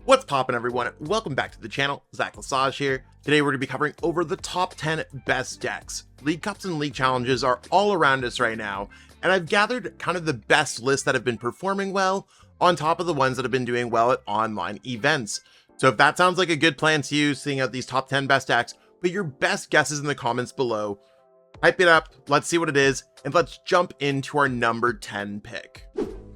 What's poppin', everyone? Welcome back to the channel. Zach Lesage here. Today we're going to be covering over the top 10 best decks. League Cups and League Challenges are all around us right now, and I've gathered kind of the best lists that have been performing well on top of the ones that have been doing well at online events. So if that sounds like a good plan to you, seeing out these top 10 best decks, put your best guesses in the comments below. Hype it up, let's see what it is, and let's jump into our number 10 pick.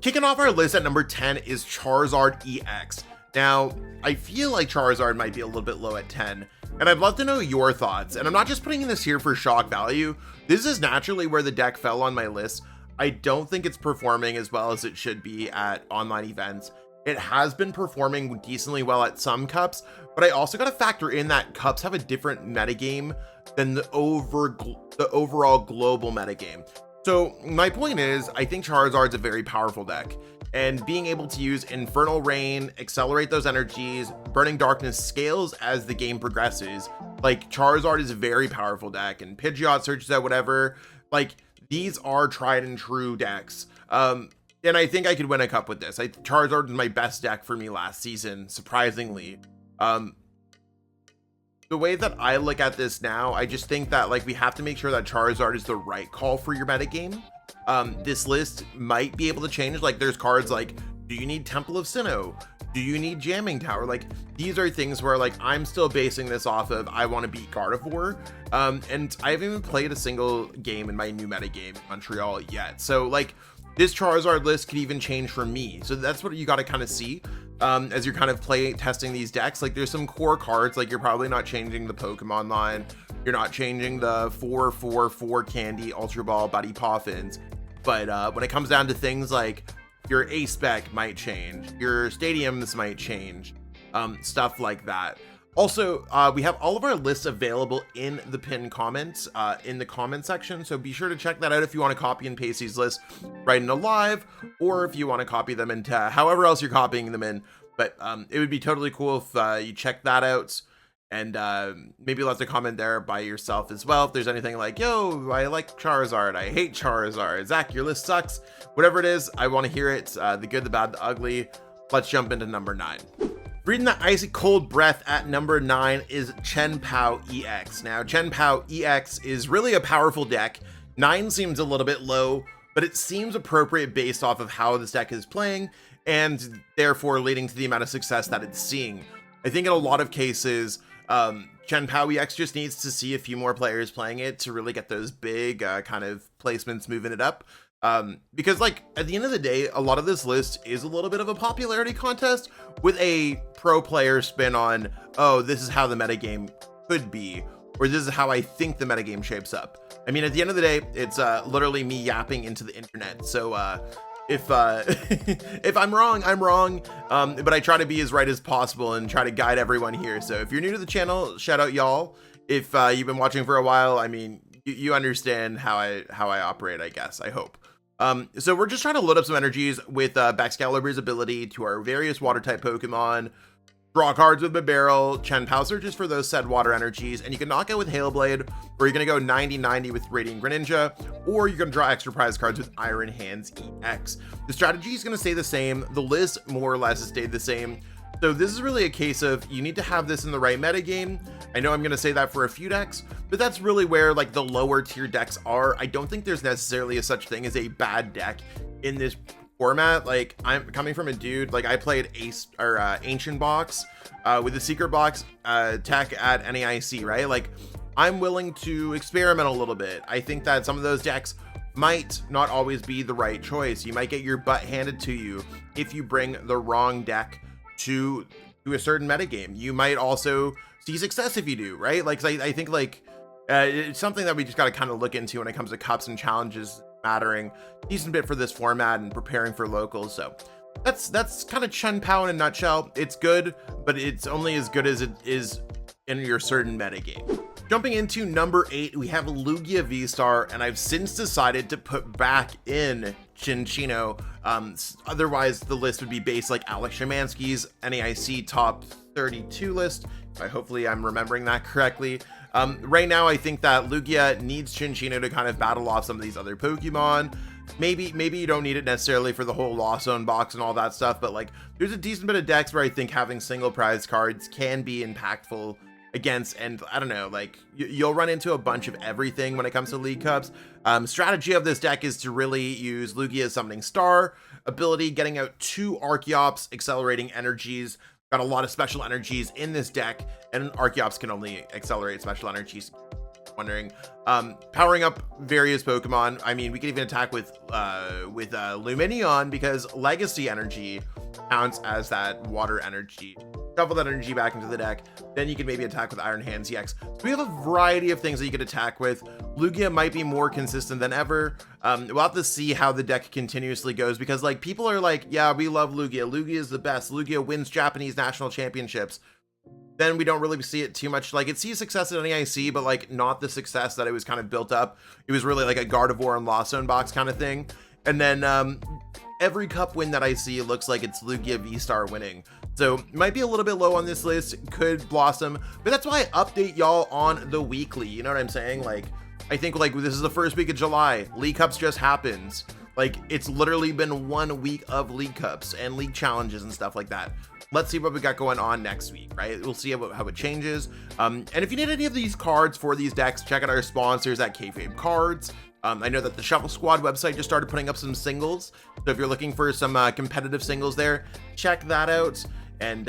Kicking off our list at number 10 is Charizard EX. Now, I feel like Charizard might be a little bit low at 10, and I'd love to know your thoughts. And I'm not just putting this here for shock value. This is naturally where the deck fell on my list. I don't think it's performing as well as it should be at online events. It has been performing decently well at some cups, but I also got to factor in that cups have a different metagame than the overall global metagame. So my point is, I think Charizard's a very powerful deck, and being able to use Infernal Rain, accelerate those energies, Burning Darkness scales as the game progresses. Like, Charizard is a very powerful deck, and Pidgeot searches out whatever. Like, these are tried and true decks. And I think I could win a cup with this. Charizard was my best deck for me last season, surprisingly. The way that I look at this now, I just think that, like, we have to make sure that Charizard is the right call for your metagame. This list might be able to change. Like, there's cards like, do you need Temple of Sinnoh? Do you need Jamming Tower? Like, these are things where, like, I'm still basing this off of I want to beat Gardevoir. And I haven't even played a single game in my new metagame, Montreal, yet. So, like, this Charizard list could even change for me. So that's what you got to kind of see as you're kind of testing these decks. Like, there's some core cards, like you're probably not changing the Pokemon line. You're not changing the 4/4/4 Candy Ultra Ball Buddy Poffins. But when it comes down to things like your Ace Spec might change, your stadiums might change, stuff like that. Also, we have all of our lists available in the pinned comments, in the comment section. So be sure to check that out if you want to copy and paste these lists right into live, or if you want to copy them into however else you're copying them in. But it would be totally cool if you check that out, and maybe left a comment there by yourself as well. If there's anything like, yo, I like Charizard, I hate Charizard, Zach, your list sucks, whatever it is, I want to hear it. The good, the bad, the ugly. Let's jump into number 9. Breathing that icy cold breath at number 9 is Chien-Pao EX. Now, Chien-Pao EX is really a powerful deck. 9 seems a little bit low, but it seems appropriate based off of how this deck is playing, and therefore leading to the amount of success that it's seeing. I think in a lot of cases, Chien-Pao EX just needs to see a few more players playing it to really get those big kind of placements moving it up. Because, like, at the end of the day, a lot of this list is a little bit of a popularity contest with a pro player spin on, oh, this is how the metagame could be, or this is how I think the metagame shapes up. I mean, at the end of the day, it's literally me yapping into the internet. So if if I'm wrong, I'm wrong, but I try to be as right as possible and try to guide everyone here. So if you're new to the channel, shout out y'all. If you've been watching for a while, I mean, you understand how I operate, I guess, I hope. So we're just trying to load up some energies with Baxcalibur's ability to our various water type Pokemon, draw cards with Barrel. Chien-Pao searches for those said water energies, and you can knock out with Hailblade, or you're gonna go 90/90 with Radiant Greninja, or you're gonna draw extra prize cards with Iron Hands EX. The strategy is gonna stay the same. The list more or less has stayed the same. So this is really a case of you need to have this in the right metagame. I know I'm going to say that for a few decks, but that's really where, like, the lower tier decks are. I don't think there's necessarily a such thing as a bad deck in this format. Like, I'm coming from a dude, like, I played Ancient Box with the Secret Box tech at NAIC, right? Like, I'm willing to experiment a little bit. I think that some of those decks might not always be the right choice. You might get your butt handed to you if you bring the wrong deck to a certain metagame. You might also see success if you do, right? Like, I think, like, it's something that we just got to kind of look into when it comes to cups and challenges mattering decent bit for this format and preparing for locals. So that's kind of Chien-Pao in a nutshell. It's good, but it's only as good as it is in your certain metagame. Jumping into number 8, we have Lugia V-Star, and I've since decided to put back in Chinchino. Otherwise, the list would be based like Alex Szymanski's NAIC top 32 list. Hopefully I'm remembering that correctly. Right now, I think that Lugia needs Chinchino to kind of battle off some of these other Pokemon. maybe you don't need it necessarily for the whole Lost Zone box and all that stuff, but like there's a decent bit of decks where I think having single prize cards can be impactful against, and I don't know, like you'll run into a bunch of everything when it comes to League Cups. Strategy of this deck is to really use Lugia's Summoning Star ability, getting out 2 Archeops, accelerating energies. Got a lot of special energies in this deck, and Archeops can only accelerate special energies. Wondering, powering up various Pokemon. I mean, we can even attack with Luminion, because Legacy Energy counts as that water energy. Shuffle that energy back into the deck. Then you can maybe attack with Iron Hands EX. So we have a variety of things that you could attack with. Lugia might be more consistent than ever. We'll have to see how the deck continuously goes, because like people are like, yeah, we love Lugia. Lugia is the best. Lugia wins Japanese national championships. Then we don't really see it too much. Like it sees success at NEIC, but like not the success that it was kind of built up. It was really like a Gardevoir and Lost Zone box kind of thing. And then every cup win that I see looks like it's Lugia V-Star winning. So might be a little bit low on this list, could blossom, but that's why I update y'all on the weekly. You know what I'm saying? Like, I think like this is the first week of July. League Cups just happens. Like it's literally been 1 week of League Cups and League Challenges and stuff like that. Let's see what we got going on next week, right? We'll see how it changes. And if you need any of these cards for these decks, check out our sponsors at Kayfabe Cards. I know that the Shuffle Squad website just started putting up some singles. So if you're looking for some competitive singles there, check that out. And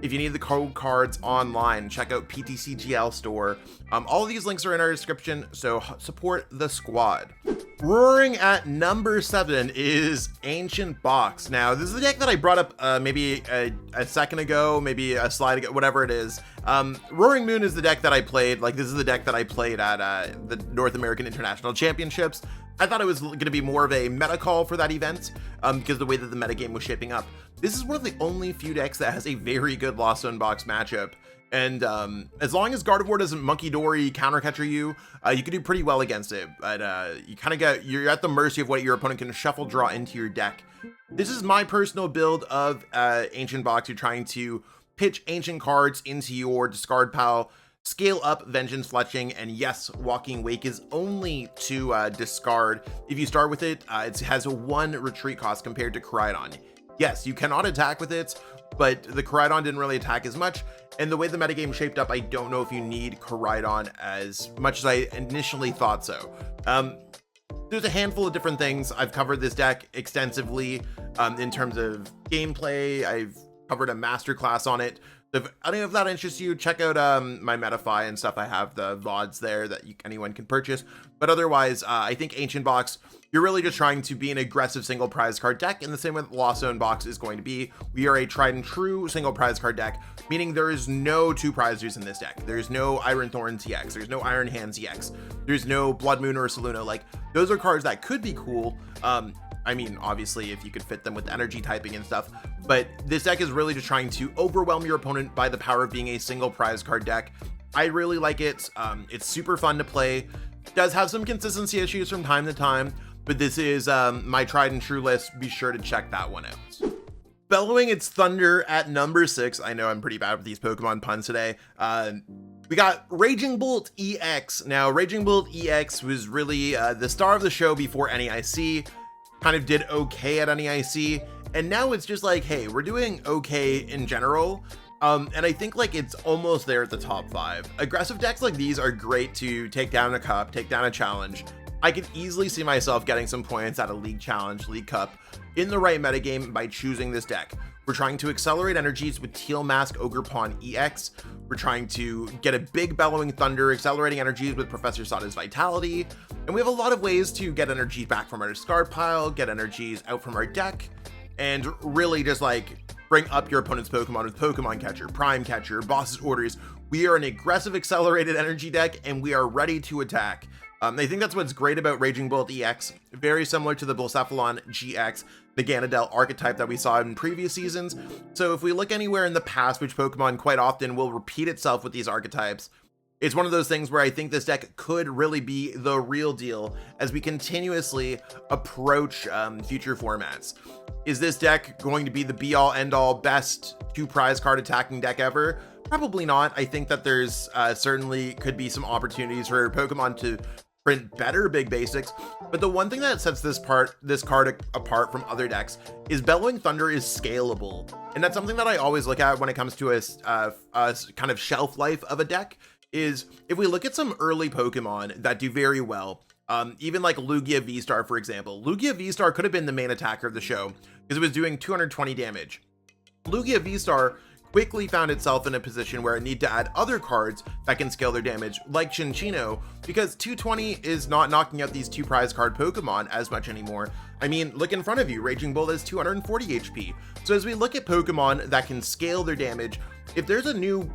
if you need the code cards online, check out PTCGL store. All of these links are in our description, so support the squad. Roaring at number 7 is Ancient Box. Now, this is a deck that I brought up maybe a second ago, maybe a slide ago, whatever it is. Roaring Moon is the deck that I played. Like, this is the deck that I played at the North American International Championships. I thought it was going to be more of a meta call for that event, because the way that the metagame was shaping up. This is one of the only few decks that has a very good Lost Zone box matchup. And as long as Gardevoir doesn't Monkey Dory countercatcher you, you can do pretty well against it. But you kind of you're at the mercy of what your opponent can shuffle draw into your deck. This is my personal build of Ancient Box. You're trying to pitch ancient cards into your discard pile, scale up Vengeance Fletching, and yes, Walking Wake is only to discard. If you start with it, it has a 1 retreat cost compared to Koraidon. Yes, you cannot attack with it, but the Koraidon didn't really attack as much, and the way the metagame shaped up, I don't know if you need Koraidon as much as I initially thought so. There's a handful of different things. I've covered this deck extensively in terms of gameplay. I've covered a masterclass on it. If any of that interests you, check out my Metafy and stuff. I have the VODs there that anyone can purchase. But otherwise, I think Ancient Box, you're really just trying to be an aggressive single prize card deck in the same way that Lost Zone Box is going to be. We are a tried and true single prize card deck, meaning there is no 2 prizers in this deck. There's no Iron Thorns EX. There's no Iron Hands EX. There's no Blood Moon or Saluna. Like, those are cards that could be cool. I mean, obviously, if you could fit them with energy typing and stuff, but this deck is really just trying to overwhelm your opponent by the power of being a single prize card deck. I really like it. It's super fun to play. Does have some consistency issues from time to time, but this is my tried and true list. Be sure to check that one out. Bellowing its thunder at number 6. I know I'm pretty bad with these Pokemon puns today. We got Raging Bolt EX. Now, Raging Bolt EX was really the star of the show before NEIC. Kind of did okay at NEIC, and now it's just like, hey, we're doing okay in general. And I think like it's almost there at the top 5. Aggressive decks like these are great to take down a cup, take down a challenge. I could easily see myself getting some points at a league challenge, league cup in the right metagame by choosing this deck. We're trying to accelerate energies with Teal Mask Ogre Pawn EX. We're trying to get a big Bellowing Thunder, accelerating energies with Professor Sada's Vitality. And we have a lot of ways to get energy back from our discard pile, get energies out from our deck, and really just like bring up your opponent's Pokemon with Pokemon Catcher, Prime Catcher, Boss's Orders. We are an aggressive accelerated energy deck, and we are ready to attack. I think that's what's great about Raging Bolt EX, very similar to the Blacephalon GX, the Ganondorf archetype that we saw in previous seasons. So if we look anywhere in the past, which Pokemon quite often will repeat itself with these archetypes, it's one of those things where I think this deck could really be the real deal as we continuously approach future formats. Is this deck going to be the be-all, end-all, best 2 prize card attacking deck ever? Probably not. I think that there's certainly could be some opportunities for Pokemon to print better big basics. But the one thing that sets this card apart from other decks is Bellowing Thunder is scalable, and that's something that I always look at when it comes to a kind of shelf life of a deck. Is if we look at some early Pokemon that do very well, even like Lugia V-Star, for example. Lugia V-Star could have been the main attacker of the show because it was doing 220 damage. Lugia V-Star quickly found itself in a position where it needed to add other cards that can scale their damage, like Chinchino, because 220 is not knocking out these 2 prize card Pokemon as much anymore. I mean, look in front of you, Raging Bull has 240 HP. So as we look at Pokemon that can scale their damage, if there's a new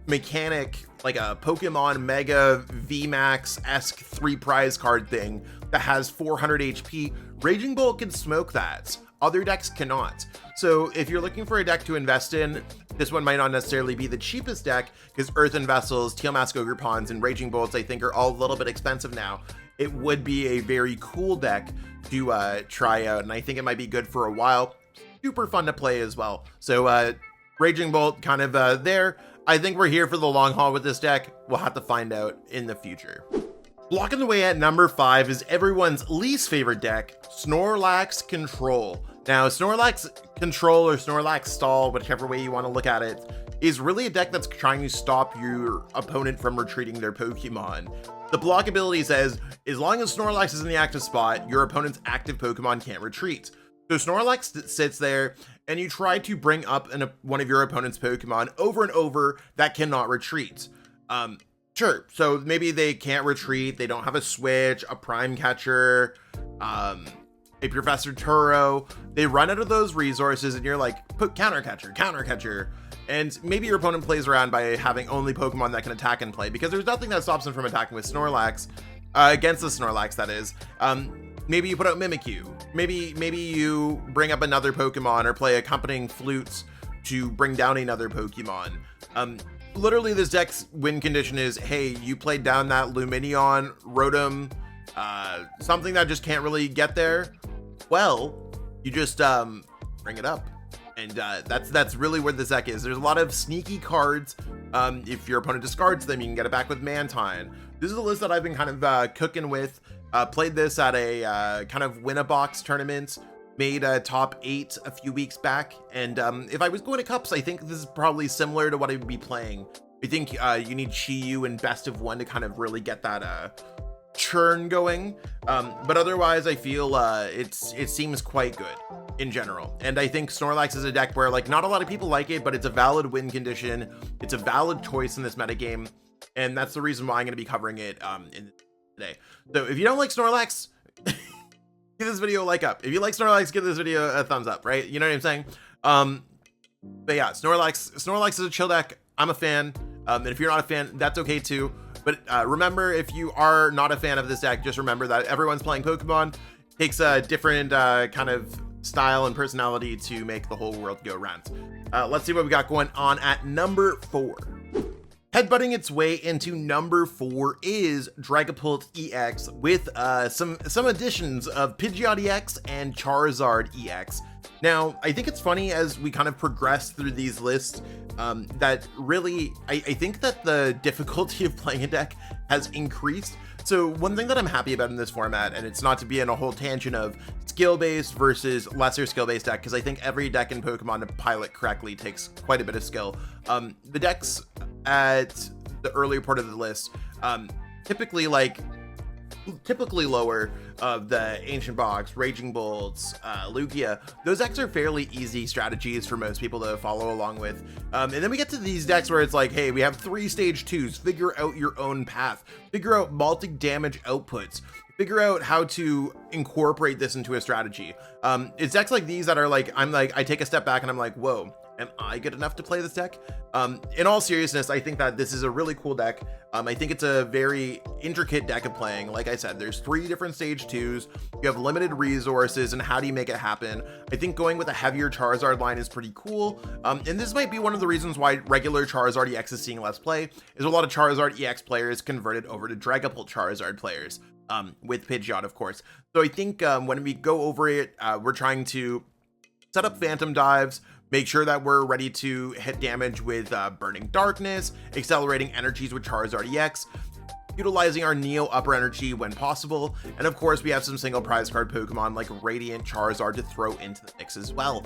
mechanic, like a Pokemon Mega VMAX-esque 3 prize card thing that has 400 HP, Raging Bull can smoke that. Other decks cannot. So if you're looking for a deck to invest in, this one might not necessarily be the cheapest deck, because Earthen Vessels, Teal Mask Ogre Pawns, and Raging Bolts I think are all a little bit expensive now. It would be a very cool deck to try out, and I think it might be good for a while. Super fun to play as well. So Raging Bolt kind of there. I think we're here for the long haul with this deck. We'll have to find out in the future. Blocking the way at number 5 is everyone's least favorite deck, Snorlax Control. Now, Snorlax Control or Snorlax Stall, whichever way you want to look at it, is really a deck that's trying to stop your opponent from retreating their Pokemon. The block ability says, as long as Snorlax is in the active spot, your opponent's active Pokemon can't retreat. So Snorlax sits there, and you try to bring up one of your opponent's Pokemon over and over that cannot retreat. Sure, so maybe they can't retreat, they don't have a switch, a prime catcher, a Professor Turo. They run out of those resources and you're like, put counter catcher. And maybe your opponent plays around by having only Pokemon that can attack and play, because there's nothing that stops them from attacking with Snorlax, against the Snorlax that is. Maybe you put out Mimikyu. Maybe you bring up another Pokemon or play accompanying flutes to bring down another Pokemon. Literally this deck's win condition is, hey, you played down that Lumineon, Rotom, something that just can't really get there. Well, you just bring it up. And that's really where this deck is. There's a lot of sneaky cards. If your opponent discards them, you can get it back with Mantine. This is a list that I've been kind of cooking with. Played this at a kind of win-a-box tournament. Made a top 8 a few weeks back. And if I was going to cups, I think this is probably similar to what I would be playing. I think you need Chi-Yu and best of 1 to kind of really get that churn going. But otherwise, I feel it seems quite good in general. And I think Snorlax is a deck where, like, not a lot of people like it, but it's a valid win condition. It's a valid choice in this metagame. And that's the reason why I'm going to be covering it today. So if you don't like Snorlax, give this video a like up. If you like Snorlax, give this video a thumbs up, right? You know what I'm saying? But yeah, Snorlax is a chill deck. I'm a fan. And if you're not a fan, that's okay too. But remember, if you are not a fan of this deck, just remember that everyone's playing Pokemon. Takes a different kind of style and personality to make the whole world go round. Let's see what we got going on at number 4. Headbutting its way into number 4 is Dragapult EX with some additions of Pidgeot EX and Charizard EX. Now, I think it's funny as we kind of progress through these lists that really, I think that the difficulty of playing a deck has increased. So one thing that I'm happy about in this format, and it's not to be in a whole tangent of skill-based versus lesser skill-based deck, because I think every deck in Pokemon to pilot correctly takes quite a bit of skill. The decks at the earlier part of the list, typically lower of the Ancient Box, Raging Bolts, Lugia, those decks are fairly easy strategies for most people to follow along with. And then we get to these decks where it's like, hey, we have 3 stage 2s, figure out your own path, figure out multi-damage outputs, figure out how to incorporate this into a strategy. It's decks like these that are like, I take a step back and I'm like, whoa, am I good enough to play this deck? In all seriousness, I think that this is a really cool deck. I think it's a very intricate deck of playing. Like I said, there's 3 different stage 2s. You have limited resources, and how do you make it happen? I think going with a heavier Charizard line is pretty cool. And this might be one of the reasons why regular Charizard EX is seeing less play, is a lot of Charizard EX players converted over to Dragapult Charizard players, with Pidgeot, of course. So I think when we go over it, we're trying to set up Phantom Dives, make sure that we're ready to hit damage with Burning Darkness, accelerating energies with Charizard EX. utilizing our Neo upper energy when possible. And of course, we have some single prize card Pokemon like Radiant Charizard to throw into the mix as well.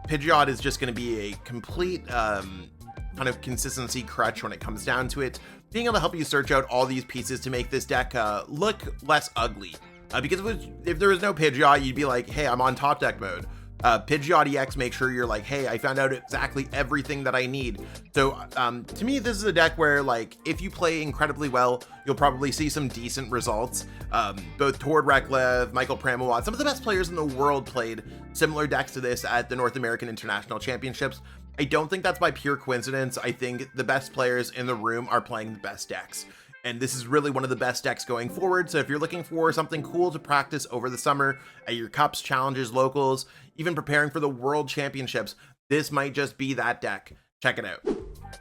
Pidgeot is just going to be a complete kind of consistency crutch when it comes down to it, being able to help you search out all these pieces to make this deck look less ugly. Because if there was no Pidgeot, you'd be like, hey, I'm on top deck mode. Pidgeot EX makes sure you're like, hey, I found out exactly everything that I need. So to me, this is a deck where, like, if you play incredibly well, you'll probably see some decent results. Both Tord Reklev, Michael Pramawat, some of the best players in the world played similar decks to this at the North American International Championships. I don't think that's by pure coincidence. I think the best players in the room are playing the best decks. And this is really one of the best decks going forward. So if you're looking for something cool to practice over the summer at your cups, challenges, locals, even preparing for the world championships, this might just be that deck. Check it out.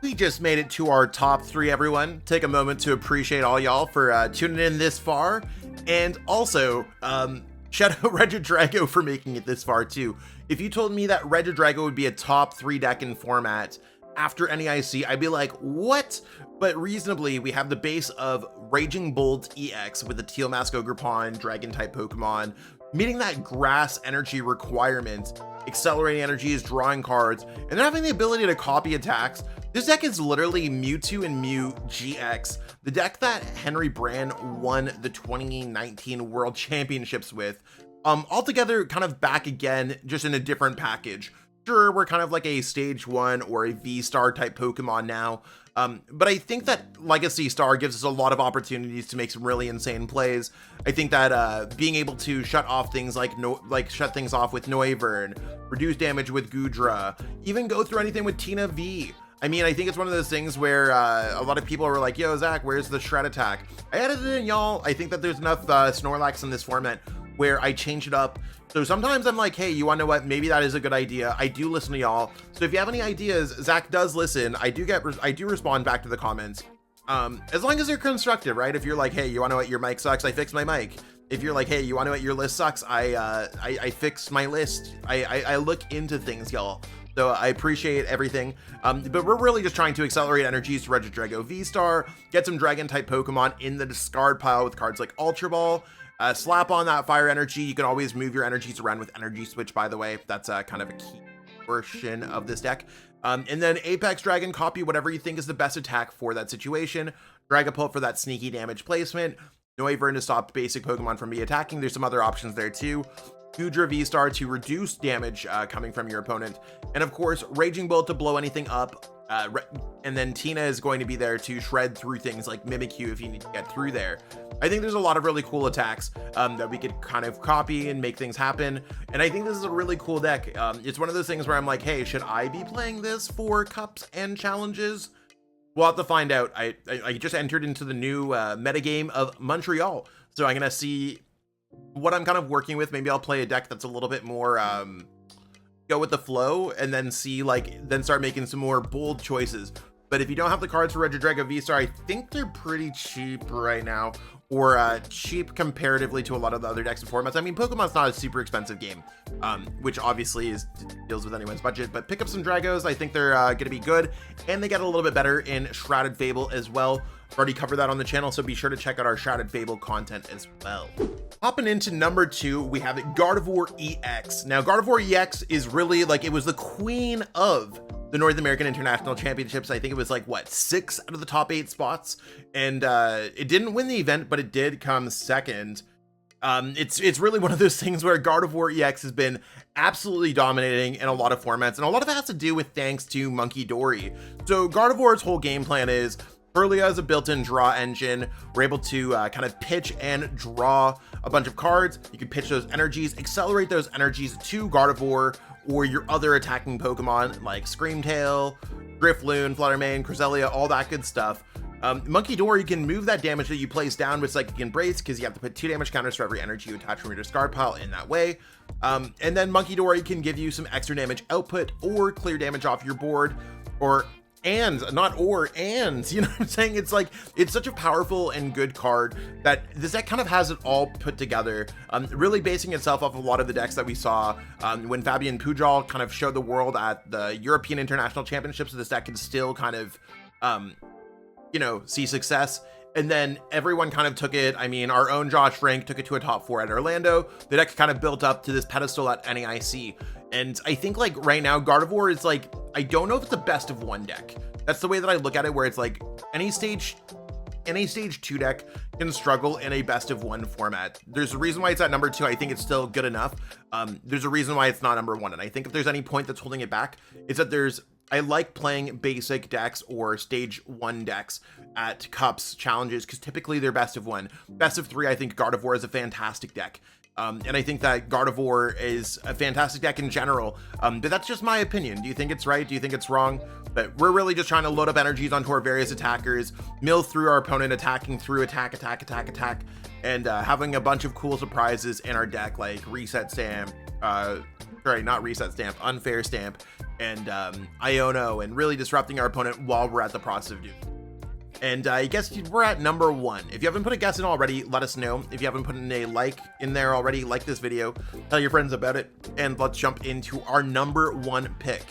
We just made it to our top 3, everyone. Take a moment to appreciate all y'all for tuning in this far. And also, shout out Regidrago for making it this far too. If you told me that Regidrago would be a top 3 deck in format after NEIC, I'd be like, what? But reasonably, we have the base of Raging Bolt EX with the Teal Mask Ogerpon Dragon type Pokemon, meeting that grass energy requirement, accelerating energies, drawing cards, and then having the ability to copy attacks. This deck is literally Mewtwo and Mew GX, the deck that Henry Brand won the 2019 World Championships with. Altogether kind of back again, just in a different package. Sure, we're kind of like a stage 1 or a V-Star type Pokemon now, but I think that Legacy Star gives us a lot of opportunities to make some really insane plays. I think that being able to shut off things like shut things off with Noivern, reduce damage with Goodra, even go through anything with Tina V. I mean, I think it's one of those things where a lot of people were like, yo, Zach, where's the Shred Attack? I added it in, y'all. I think that there's enough Snorlax in this format where I change it up. So sometimes I'm like, hey, you wanna know what? Maybe that is a good idea. I do listen to y'all. So if you have any ideas, Zach does listen. I do respond back to the comments. As long as they're constructive, right? If you're like, hey, you wanna know what? Your mic sucks, I fixed my mic. If you're like, hey, you wanna know what? Your list sucks, I fixed my list. I look into things, y'all. So I appreciate everything. But we're really just trying to accelerate energies to Regidrago V-Star, get some Dragon type Pokemon in the discard pile with cards like Ultra Ball. Slap on that fire energy. You can always move your energies around with energy switch, by the way. That's kind of a key portion of this deck. And then Apex Dragon, copy whatever you think is the best attack for that situation. Dragapult for that sneaky damage placement. Noivern to stop basic Pokemon from attacking. There's some other options there too. Goodra V-Star to reduce damage coming from your opponent. And of course, Raging Bolt to blow anything up. And then Tina is going to be there to shred through things like Mimikyu if you need to get through there. I think there's a lot of really cool attacks that we could kind of copy and make things happen. And I think this is a really cool deck. It's one of those things where I'm like, hey, should I be playing this for cups and challenges? We'll have to find out. I just entered into the new metagame of Montreal. So I'm going to see what I'm kind of working with. Maybe I'll play a deck that's a little bit more go with the flow, and then see then start making some more bold choices. But if you don't have the cards for Regidrago V-Star, I think they're pretty cheap right now, or cheap comparatively to a lot of the other decks and formats. I mean, Pokemon's not a super expensive game, which obviously deals with anyone's budget, but pick up some Dragos. I think they're gonna be good, and they get a little bit better in Shrouded Fable as well. I've already covered that on the channel, so be sure to check out our Shrouded Fable content as well. Hopping into number 2, we have Gardevoir EX. Now, Gardevoir EX is really it was the queen of the North American International Championships. I think it was 6 out of the top 8 spots, and it didn't win the event, but it did come second. It's really one of those things where Gardevoir EX has been absolutely dominating in a lot of formats, and a lot of it has to do with thanks to Monkey Dory. So Gardevoir's whole game plan is Purlia has a built-in draw engine. We're able to kind of pitch and draw a bunch of cards. You can pitch those energies, accelerate those energies to Gardevoir or your other attacking Pokemon like Screamtail, Drifloon, Fluttermane, Cresselia, all that good stuff. Monkey Dory, you can move that damage that you place down with Psychic Embrace because you have to put 2 damage counters for every energy you attach from your discard pile in that way. And then Monkey Dory can give you some extra damage output or clear damage off your board, you know what I'm saying? It's such a powerful and good card that this deck kind of has it all put together, really basing itself off a lot of the decks that we saw when Fabian Pujol kind of showed the world at the European International Championships. So this deck can still kind of see success. And then everyone kind of took it. I mean, our own Josh Frank took it to a top 4 at Orlando. The deck kind of built up to this pedestal at NAIC. And I think like right now, Gardevoir is like, I don't know if it's the best of 1 deck. That's the way that I look at it, where it's like any stage 2 deck can struggle in a best of 1 format. There's a reason why it's at number 2. I think it's still good enough. There's a reason why it's not number 1. And I think if there's any point that's holding it back, it's that I like playing basic decks or stage 1 decks at cups challenges, because typically they're best of 1. Best of 3, I think Gardevoir is a fantastic deck. And I think that Gardevoir is a fantastic deck in general. But that's just my opinion. Do you think it's right? Do you think it's wrong? But we're really just trying to load up energies onto our various attackers, mill through our opponent, attacking through attack, and having a bunch of cool surprises in our deck, like Reset Stamp, sorry, not Reset Stamp, Unfair Stamp, and Iono, and really disrupting our opponent while we're at the process of doing it. And I guess we're at number 1. If you haven't put a guess in already, let us know. If you haven't put in a like in there already, like this video, tell your friends about it, and let's jump into our number 1 pick.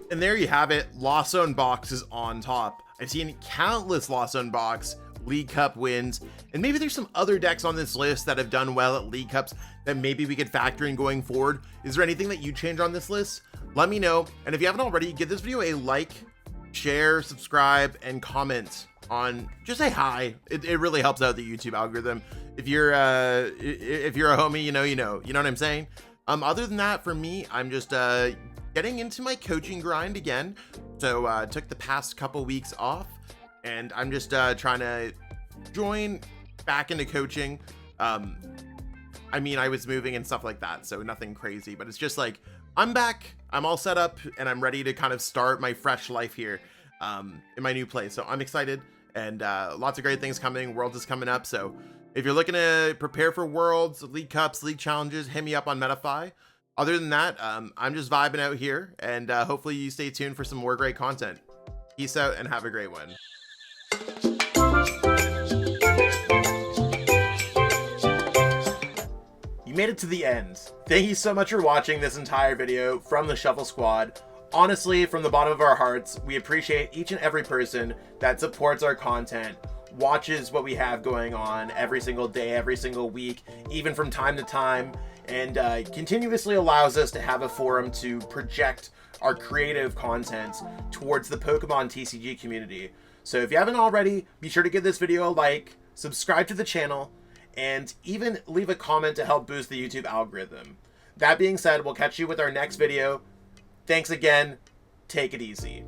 And there you have it. Lost Zone Box is on top. I've seen countless Lost Zone Box League Cup wins, and maybe there's some other decks on this list that have done well at League Cups that maybe we could factor in going forward. Is there anything that you change on this list? Let me know. And if you haven't already, give this video a like, share, subscribe, and comment on, just say hi. It really helps out the YouTube algorithm. If you're a homie, you know what I'm saying? Other than that, for me, I'm just getting into my coaching grind again. So took the past couple weeks off, and I'm just trying to join back into coaching. I mean, I was moving and stuff like that, so nothing crazy, but it's just like, I'm back, I'm all set up, and I'm ready to kind of start my fresh life here in my new place. So I'm excited, and lots of great things coming. Worlds is coming up, so if you're looking to prepare for Worlds, League Cups, League Challenges, hit me up on Metafy. Other than that, I'm just vibing out here, and hopefully you stay tuned for some more great content. Peace out and have a great one. You made it to the end. Thank you so much for watching this entire video from the Shuffle Squad. Honestly, from the bottom of our hearts, we appreciate each and every person that supports our content, watches what we have going on every single day, every single week, even from time to time, and continuously allows us to have a forum to project our creative content towards the Pokemon TCG community. So if you haven't already, be sure to give this video a like, subscribe to the channel, and even leave a comment to help boost the YouTube algorithm. That being said, we'll catch you with our next video. Thanks again. Take it easy.